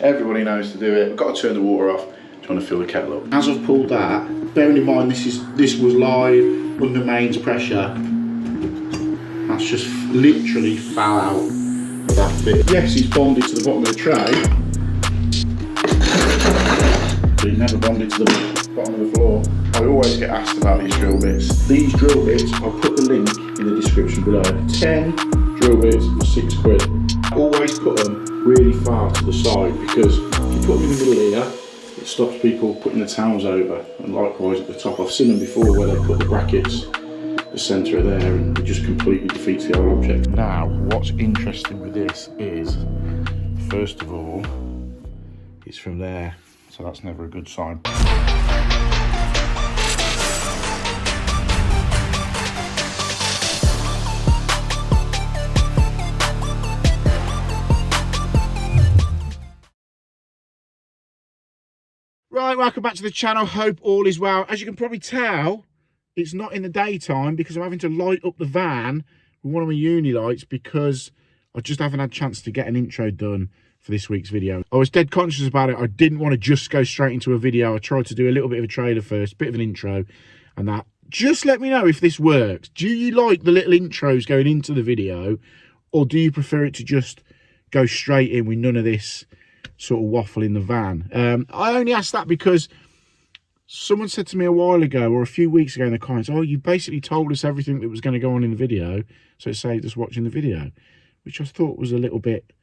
Everybody knows to do it. I've got to turn the water off. Trying to fill the kettle up. As I've pulled that, bearing in mind this was live under mains pressure. That's just literally fell out of that bit. Yes, it's bonded to the bottom of the tray, but it never bonded to the bottom of the floor. I always get asked about these drill bits. These drill bits, I'll put the link in the description below. 10 drill bits for £6. Always put them really far to the side, because if you put them in the middle here, it stops people putting the towels over. And likewise at the top, I've seen them before where they put the brackets, the centre of there, and it just completely defeats the whole object. Now, what's interesting with this is, first of all, it's from there, so that's never a good sign. Right, welcome back to the channel. Hope all is well. As you can probably tell, it's not in the daytime because I'm having to light up the van with one of my Unilights because I just haven't had a chance to get an intro done for this week's video. I was dead conscious about it. I didn't want to just go straight into a video. I tried to do a little bit of a trailer first, bit of an intro and that. Just let me know if this works. Do you like the little intros going into the video, or do you prefer it to just go straight in with none of this sort of waffle in the van? I only asked that because someone said to me a while ago, or a few weeks ago in the comments, oh, you basically told us everything that was going to go on in the video, so it saved us watching the video, which I thought was a little bit,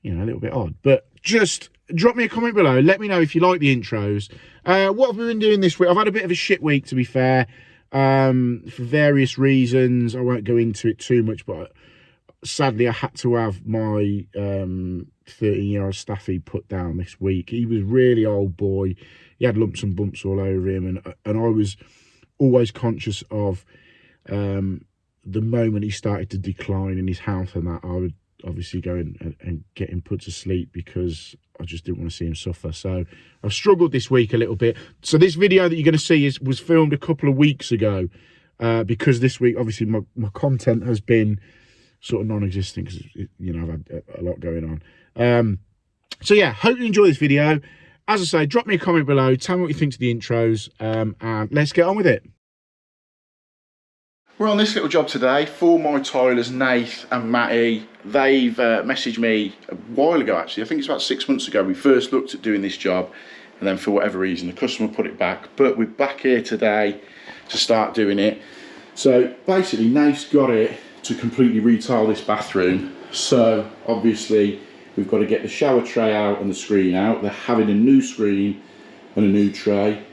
you know, a little bit odd. But just drop me a comment below, let me know if you like the intros. What have we been doing this week? I've had a bit of a shit week, to be fair, for various reasons. I won't go into it too much, but sadly I had to have my 13-year-old staffy put down this week. He was really old boy. He had lumps and bumps all over him, and I was always conscious of the moment he started to decline in his health and that, I would obviously go in and get him put to sleep because I just didn't want to see him suffer. So I've struggled this week a little bit. So this video that you're going to see was filmed a couple of weeks ago, because this week obviously my content has been sort of non-existent because, you know, I've had a lot going on. So yeah, hope you enjoy this video. As I say, drop me a comment below, tell me what you think to the intros, and let's get on with it. We're on this little job today for my tilers, Nath and Matty. They've messaged me a while ago, actually. I think it's about 6 months ago. We first looked at doing this job, and then for whatever reason, the customer put it back. But we're back here today to start doing it. So basically, Nath's got it to completely retile this bathroom. So obviously, we've got to get the shower tray out and the screen out. They're having a new screen and a new tray.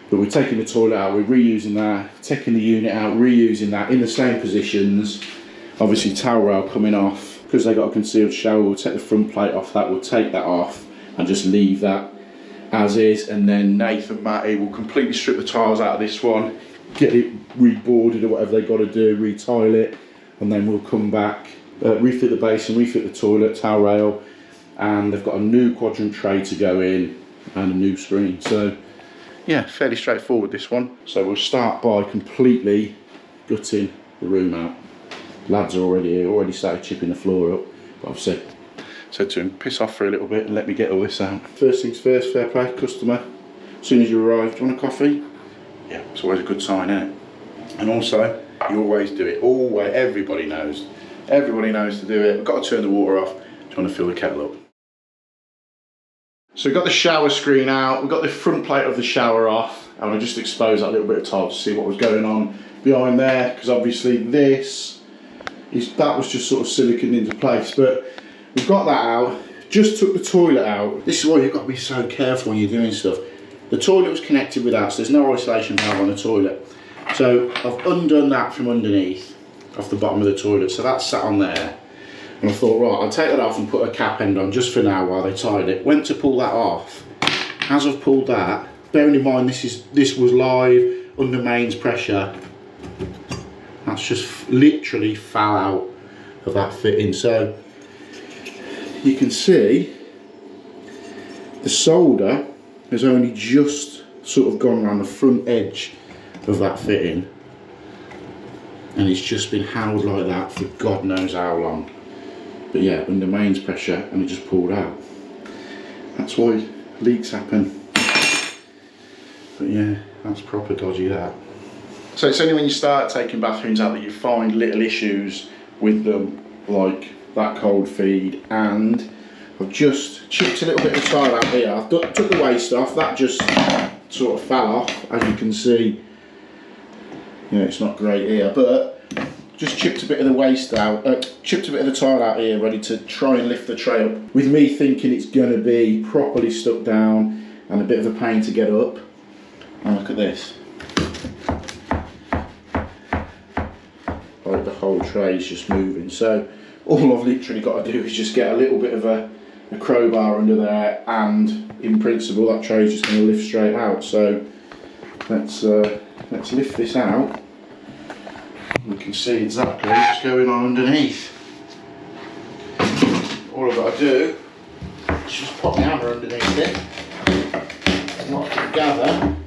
But we're taking the toilet out, we're reusing that, taking the unit out, reusing that in the same positions. Obviously towel rail coming off. Because they got a concealed shower, we'll take the front plate off that, we'll take that off and just leave that as is. And then Nathan and Matty will completely strip the tiles out of this one, get it reboarded or whatever they got to do, retile it, and then we'll come back, refit the basin, refit the toilet, towel rail, and they've got a new quadrant tray to go in and a new screen. So yeah, fairly straightforward this one. So we'll start by completely gutting the room out. Lads are already here, already started chipping the floor up. But I've said to him, piss off for a little bit and let me get all this out. First things first, fair play, customer. As soon as you arrive, do you want a coffee? Yeah, it's always a good sign, isn't it? And also, you always do it. Always, everybody knows. Everybody knows to do it. I've got to turn the water off. Trying to fill the kettle up. So we've got the shower screen out, we've got the front plate of the shower off, and I just exposed that little bit of tile to see what was going on behind there, because obviously that was just sort of siliconed into place. But we've got that out, just took the toilet out. This is why you've got to be so careful when you're doing stuff. The toilet was connected with that, so there's no isolation valve on the toilet. So I've undone that from underneath, off the bottom of the toilet, so that's sat on there. And I thought, right, I'll take that off and put a cap end on just for now while they tied it. Went to pull that off. As I've pulled that, bearing in mind this was live under mains pressure, that's just literally fell out of that fitting. So you can see the solder has only just sort of gone around the front edge of that fitting, and it's just been held like that for God knows how long. But yeah, under mains pressure, and it just pulled out. That's why leaks happen. But yeah, that's proper dodgy, that. So it's only when you start taking bathrooms out that you find little issues with them, like that cold feed. And I've just chipped a little bit of tile out here. I've took the waste off, that just sort of fell off, as you can see. You know, it's not great here, but just chipped a bit of the waste out, chipped a bit of the tile out here, ready to try and lift the tray up, with me thinking it's going to be properly stuck down and a bit of a pain to get up. And look at this. Like the whole tray is just moving. So all I've literally got to do is just get a little bit of a crowbar under there, and in principle that tray is just going to lift straight out. So let's lift this out. We can see exactly what's going on underneath. All I've got to do is just pop my hammer underneath it, and what I can gather,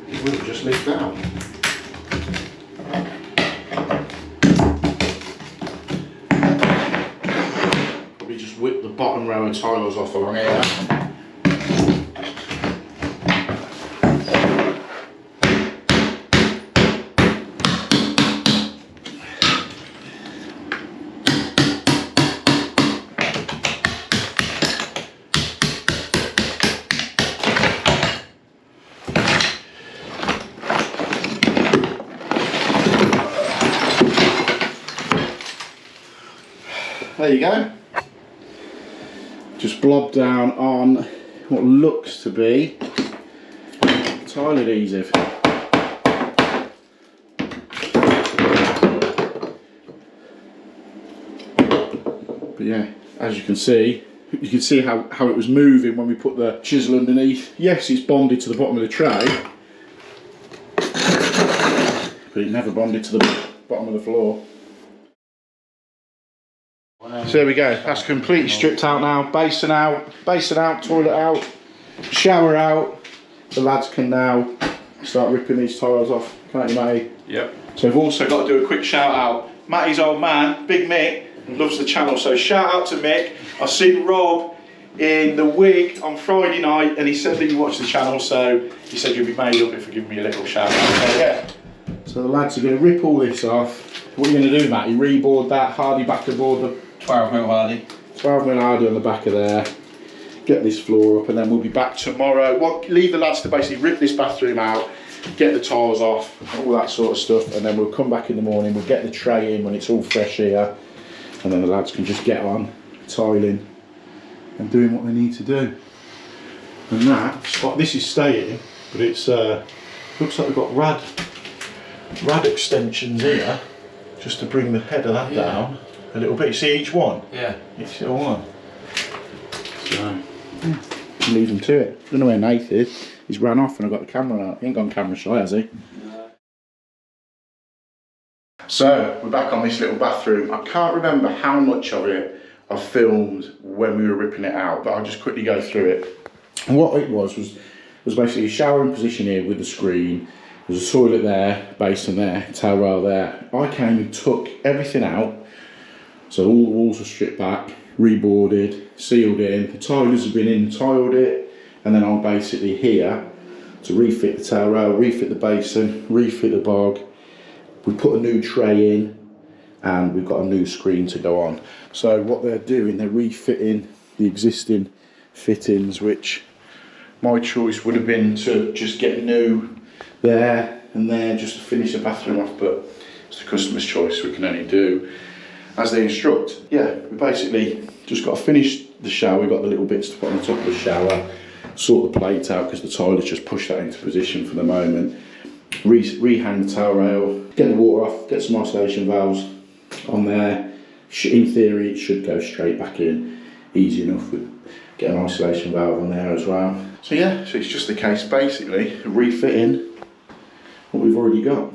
it will just lift out. Probably just whip the bottom row of tiles off along here. There you go. Just blob down on what looks to be tile adhesive. But yeah, as you can see how it was moving when we put the chisel underneath. Yes, it's bonded to the bottom of the tray, but it never bonded to the bottom of the floor. So there we go, that's completely stripped out now. Basin out, toilet out, shower out. The lads can now start ripping these tiles off, can't you, Matty? Yep. So we've also got to do a quick shout out. Matty's old man, Big Mick, loves the channel, so shout out to Mick. I seen Rob in the wig on Friday night and he said that you watched the channel, so he said you'd be made up if you give me a little shout out. So yeah. So the lads are going to rip all this off. What are you going to do, Matty? Reboard that hardy backer board, the 12mm hardy. 12mm hardy on the back of there. Get this floor up, and then we'll be back tomorrow. Well, leave the lads to basically rip this bathroom out, get the tiles off, all that sort of stuff, and then we'll come back in the morning. We'll get the tray in when it's all fresh here, and then the lads can just get on tiling and doing what they need to do. And that spot, this is staying, but it's looks like we've got rad extensions here, just to bring the head of that down a little bit. You see each one? Yeah. Each little one. So, yeah, leave them to it. I don't know where Nath is. He's ran off and I've got the camera out. He ain't gone camera shy, has he? No. So, we're back on this little bathroom. I can't remember how much of it I filmed when we were ripping it out, but I'll just quickly go through it. And what it was basically a showering position here with the screen. There's a toilet there, basin there, towel rail there. I came and took everything out. So all the walls were stripped back, reboarded, sealed in. The tilers have been in, tiled it, and then I'm basically here to refit the towel rail, refit the basin, refit the bog. We put a new tray in, and we've got a new screen to go on. So what they're doing, they're refitting the existing fittings, which my choice would have been to just get new there and there just to finish the bathroom off, but it's the customer's choice. We can only do as they instruct. Yeah, we basically just got to finish the shower. We've got the little bits to put on the top of the shower, sort the plate out because the tiler's just pushed that into position for the moment. Rehang the towel rail, get the water off, get some isolation valves on there. In theory, it should go straight back in. Easy enough with get an isolation valve on there as well. So yeah, so it's just the case basically of refitting what we've already got.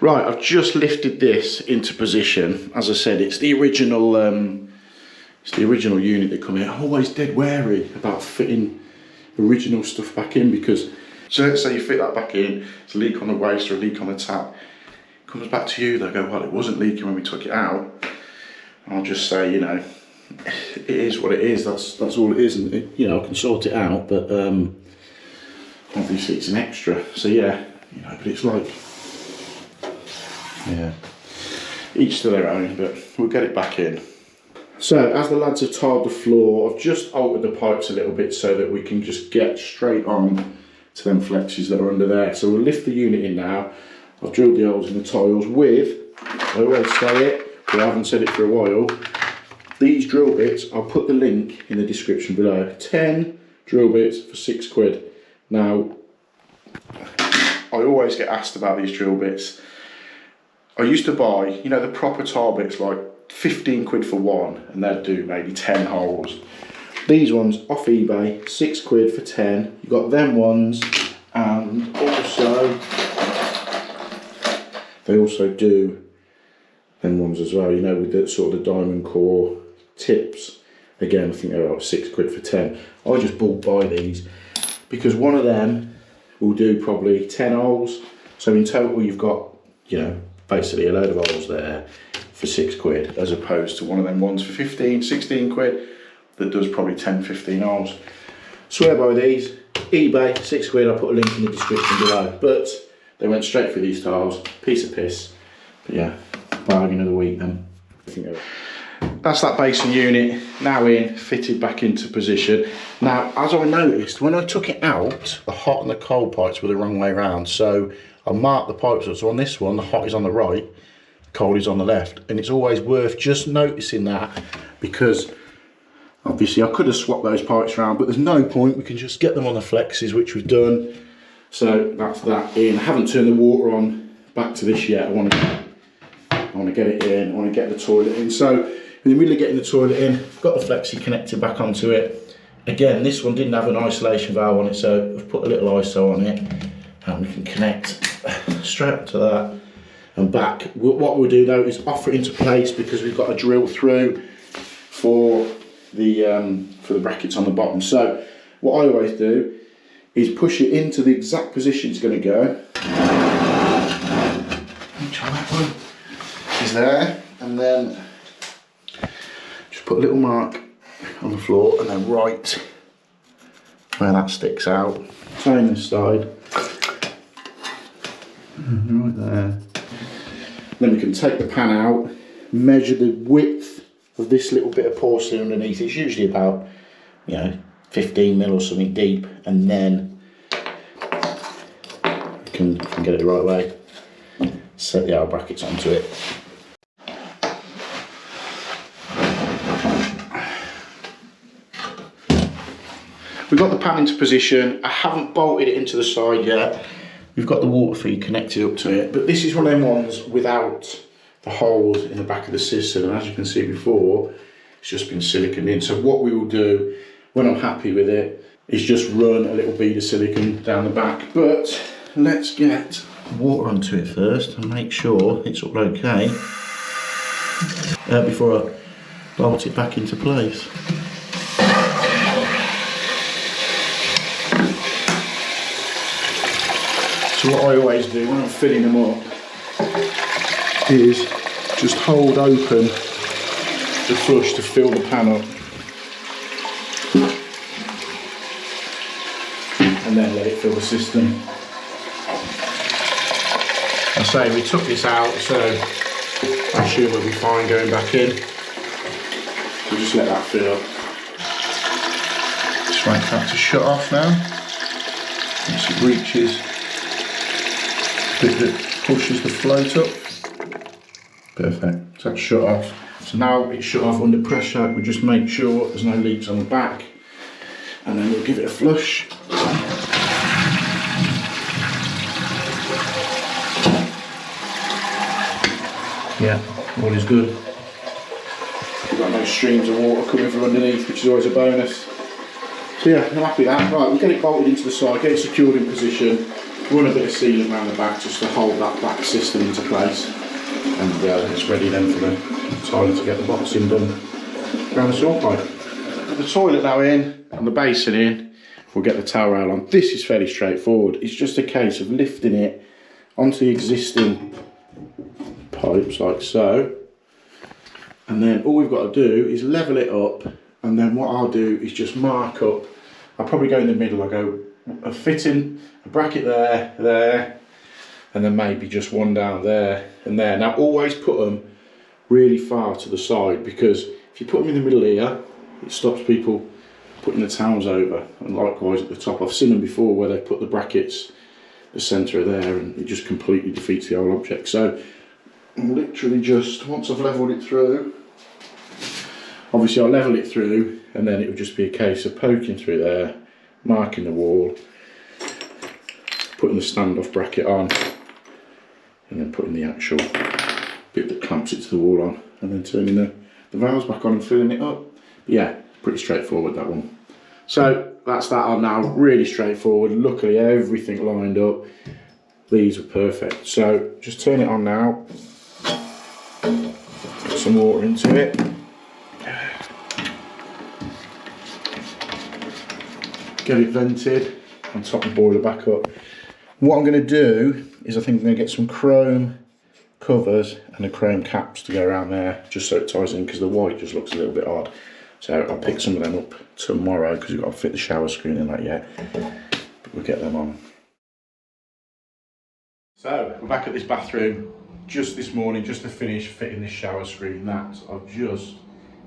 Right, I've just lifted this into position. As I said, it's the original unit that come in. I'm always dead wary about fitting original stuff back in because, so let's say you fit that back in, it's a leak on the waste or a leak on the tap, it comes back to you, they'll go, well, it wasn't leaking when we took it out. And I'll just say, you know, it is what it is. That's all it is, and you know, I can sort it out, but obviously it's an extra. So yeah, you know, but it's like, yeah, each to their own. But we'll get it back in. So as the lads have tiled the floor, I've just altered the pipes a little bit so that we can just get straight on to them flexes that are under there. So we'll lift the unit in now. I've drilled the holes in the tiles with, I always say it, but I haven't said it for a while, these drill bits, I'll put the link in the description below. 10 drill bits for £6. Now, I always get asked about these drill bits. I used to buy, you know, the proper tile bits, like 15 quid for one, and they'd do maybe 10 holes. These ones off eBay, £6 for 10. You got them ones, and also they also do them ones as well, you know, with the sort of the diamond core tips. Again, I think they're about £6 for 10. I just bulk buy these because one of them will do probably 10 holes. So in total you've got, you know, basically a load of holes there for £6, as opposed to one of them ones for 15, 16 quid that does probably 10, 15 holes. Swear by these. eBay, £6. I'll put a link in the description below. But they went straight through these tiles. Piece of piss. But yeah, bargain of the week then. That's that basin unit now in, fitted back into position. Now, as I noticed, when I took it out, the hot and the cold pipes were the wrong way around. So I marked the pipes up. So on this one, the hot is on the right, cold is on the left. And it's always worth just noticing that, because obviously I could have swapped those pipes around, but there's no point. We can just get them on the flexes, which we've done. So that's that in. I haven't turned the water on back to this yet. I want to get it in. I want to get the toilet in. So in the middle of getting the toilet in, I've got the flexi connected back onto it. Again, this one didn't have an isolation valve on it, so I've put a little ISO on it, and we can connect straight up to that and back. What we'll do though is offer it into place, because we've got a drill through for the brackets on the bottom. So what I always do is push it into the exact position it's going to go. Try that one. Is there, and then just put a little mark on the floor, and then right where that sticks out. Same this side. Right there. Then we can take the pan out, measure the width of this little bit of porcelain underneath. It's usually about, you know, 15 mil or something deep, and then we can get it the right way. Set the hour brackets onto it. We've got the pan into position. I haven't bolted it into the side yet. We've got the water feed connected up to it, but this is one of them ones without the holes in the back of the system, and as you can see before, it's just been siliconed in. So what we will do, when I'm happy with it, is just run a little bead of silicone down the back. But let's get water onto it first and make sure it's all okay before I bolt it back into place. So what I always do when I'm filling them up is just hold open the flush to fill the pan up, and then let it fill the system. I say we took this out, so I'm sure we'll be fine going back in. So just let that fill up. Just wait for that to shut off now. Once it reaches the bit that pushes the float up. Perfect, so that's shut off. So now it's shut off under pressure. We just make sure there's no leaks on the back, and then we'll give it a flush. Yeah, all is good. We've got no streams of water coming from underneath, which is always a bonus. So yeah, I'm happy with that. Right, we'll get it bolted into the side, get it secured in position, run a bit of sealant around the back just to hold that back system into place, and it's ready then for the tiler to get the boxing done around the saw pipe. The toilet now in and the basin in, we'll get the towel rail on. This is fairly straightforward. It's just a case of lifting it onto the existing pipes like so, And then all we've got to do is level it up, and then what I'll do is just mark up. I'll probably go in the middle. I'll go a fitting, a bracket there, there, and then maybe just one down there and there. Now always put them really far to the side, because if you put them in the middle here, it stops people putting the towels over. And likewise at the top, I've seen them before where they put the brackets the centre of there, and it just completely defeats the whole object. So I'm literally just, once I've levelled it through, obviously I'll level it through, and then it would just be a case of poking through there, marking the wall, putting the standoff bracket on, and then putting the actual bit that clamps it to the wall on, and then turning the valves back on and filling it up. But yeah, pretty straightforward, that one. So that's that on now, really straightforward. Luckily everything lined up. These were perfect. So just turn it on now, put some water into it. Get it vented and top the boiler back up. What I'm going to do is I think I'm going to get some chrome covers and the chrome caps to go around there, just so it ties in, because the white just looks a little bit odd. So I'll pick some of them up tomorrow, because we've got to fit the shower screen in that yet, but we'll get them on. So we're back at this bathroom just this morning, just to finish fitting this shower screen that I've just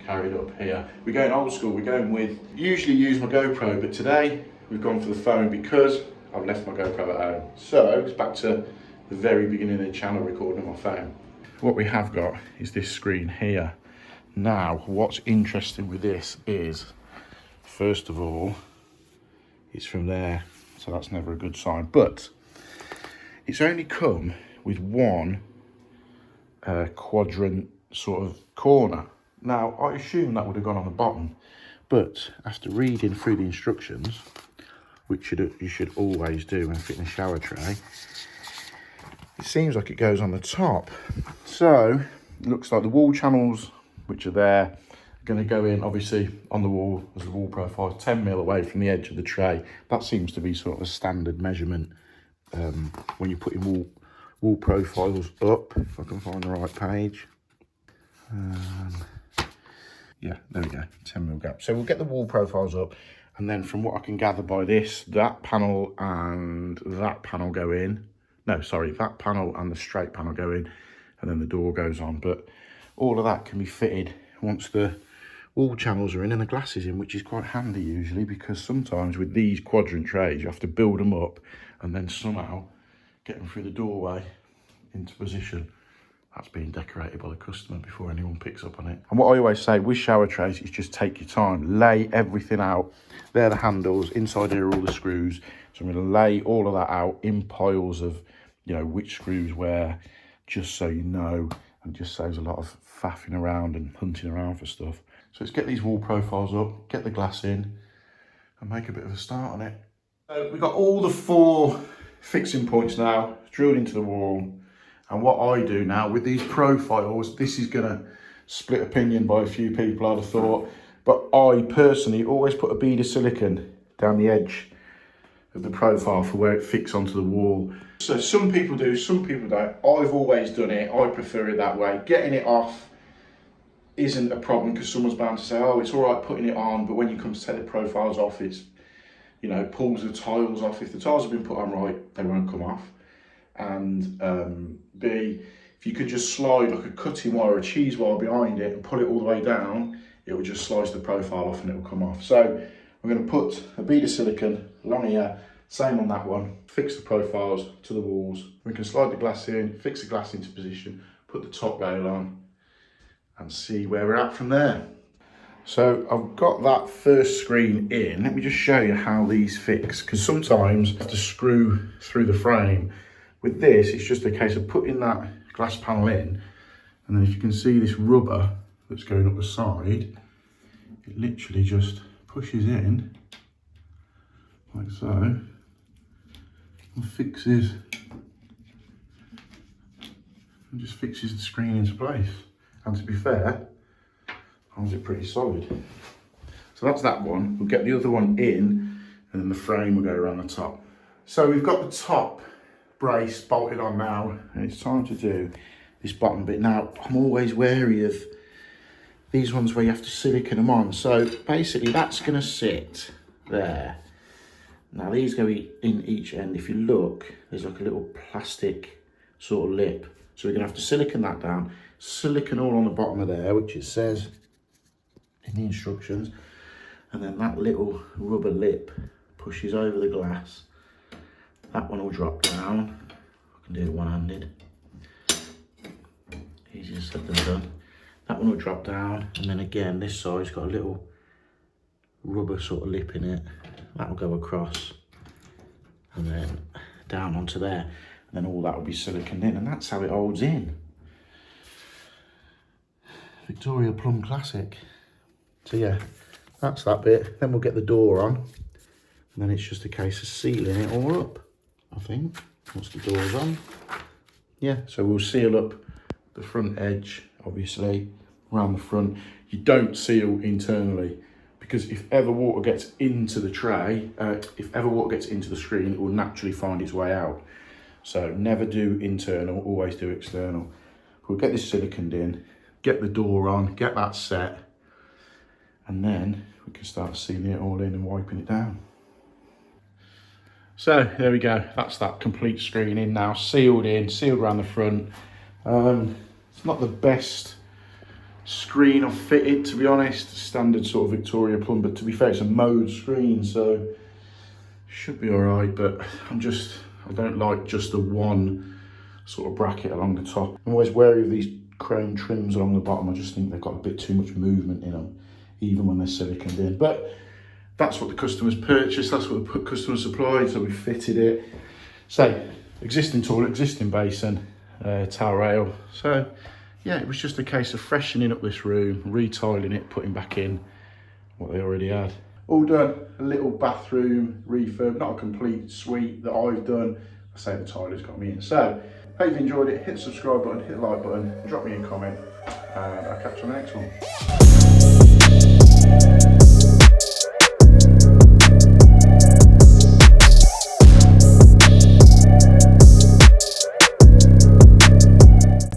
carried up here. We're going old school, we're going with, usually use my GoPro, but today we've gone for the phone because I've left my GoPro at home. So it's back to the very beginning of the channel, recording on my phone. What we have got is this screen here. Now, what's interesting with this is, first of all, it's from there, so that's never a good sign, but it's only come with one quadrant sort of corner. Now, I assume that would have gone on the bottom, but after reading through the instructions, which you should always do when fitting a shower tray, it seems like it goes on the top. So, it looks like the wall channels, which are there, are going to go in, obviously, on the wall, as the wall profile is 10mm away from the edge of the tray. That seems to be sort of a standard measurement when you're putting wall profiles up, if I can find the right page. Yeah, there we go, 10mm gap. So we'll get the wall profiles up, and then from what I can gather by this, that panel and that panel go in. No, sorry, that panel and the straight panel go in, and then the door goes on. But all of that can be fitted once the wall channels are in and the glass is in, which is quite handy usually, because sometimes with these quadrant trays, you have to build them up and then somehow get them through the doorway into position. That's being decorated by the customer before anyone picks up on it. And what I always say with shower trays is just take your time, lay everything out. There are the handles, inside here are all the screws. So I'm going to lay all of that out in piles of, you know, which screws where, just so you know, and just saves a lot of faffing around and hunting around for stuff. So let's get these wall profiles up, get the glass in, and make a bit of a start on it. So we've got all the 4 fixing points now drilled into the wall. And what I do now with these profiles, this is going to split opinion by a few people, I'd have thought, but I personally always put a bead of silicone down the edge of the profile for where it fixes onto the wall. So some people do, some people don't. I've always done it, I prefer it that way. Getting it off isn't a problem, because someone's bound to say, oh, it's all right putting it on, but when you come to take the profiles off, it's, you know, pulls the tiles off. If the tiles have been put on right, they won't come off. And B, if you could just slide like a cutting wire or a cheese wire behind it and pull it all the way down, it will just slice the profile off and it will come off. So I'm going to put a bead of silicone along here, same on that one, fix the profiles to the walls. We can slide the glass in, fix the glass into position, put the top rail on, and see where we're at from there. So I've got that first screen in. Let me just show you how these fix, because sometimes you have to screw through the frame. With this, it's just a case of putting that glass panel in, and then if you can see this rubber that's going up the side, it literally just pushes in like so and fixes, and just fixes the screen into place. And to be fair, finds it pretty solid. So that's that one. We'll get the other one in, and then the frame will go around the top. So we've got the top brace bolted on now, and it's time to do this bottom bit. Now, I'm always wary of these ones where you have to silicone them on. So basically that's going to sit there. Now these go in each end. If you look, there's like a little plastic sort of lip. So we're going to have to silicone that down. Silicone all on the bottom of there, which it says in the instructions. And then that little rubber lip pushes over the glass. That one will drop down. I can do it one-handed. Easier said than done. That one will drop down, and then again this side's got a little rubber sort of lip in it. That will go across and then down onto there, and then all that will be siliconed in, and that's how it holds in. Victoria Plum Classic. So yeah, that's that bit. Then we'll get the door on, and then it's just a case of sealing it all up, I think, once the door's on. Yeah, so we'll seal up the front edge, obviously, around the front. You don't seal internally, because if ever water gets into the tray, if ever water gets into the screen, it will naturally find its way out. So never do internal, always do external. We'll get this siliconed in, get the door on, get that set, and then we can start sealing it all in and wiping it down. So there we go, that's that complete screen in now, sealed in, sealed around the front. It's not the best screen I've fitted, to be honest, standard sort of Victoria Plum, but to be fair, it's a mode screen, so should be all right. But I don't like just the one sort of bracket along the top. I'm always wary of these chrome trims along the bottom. I just think they've got a bit too much movement in them, even when they're siliconed in. But that's what the customers purchased, that's what the customer supplied, so we fitted it. So existing toilet, existing basin, towel rail. So yeah, it was just a case of freshening up this room, retiling it, putting back in what they already had. All done, a little bathroom refurb, not a complete suite that I've done. I say the tiler's got me in. So, hope you've enjoyed it. Hit the subscribe button, hit the like button, drop me a comment, and I'll catch you on the next one.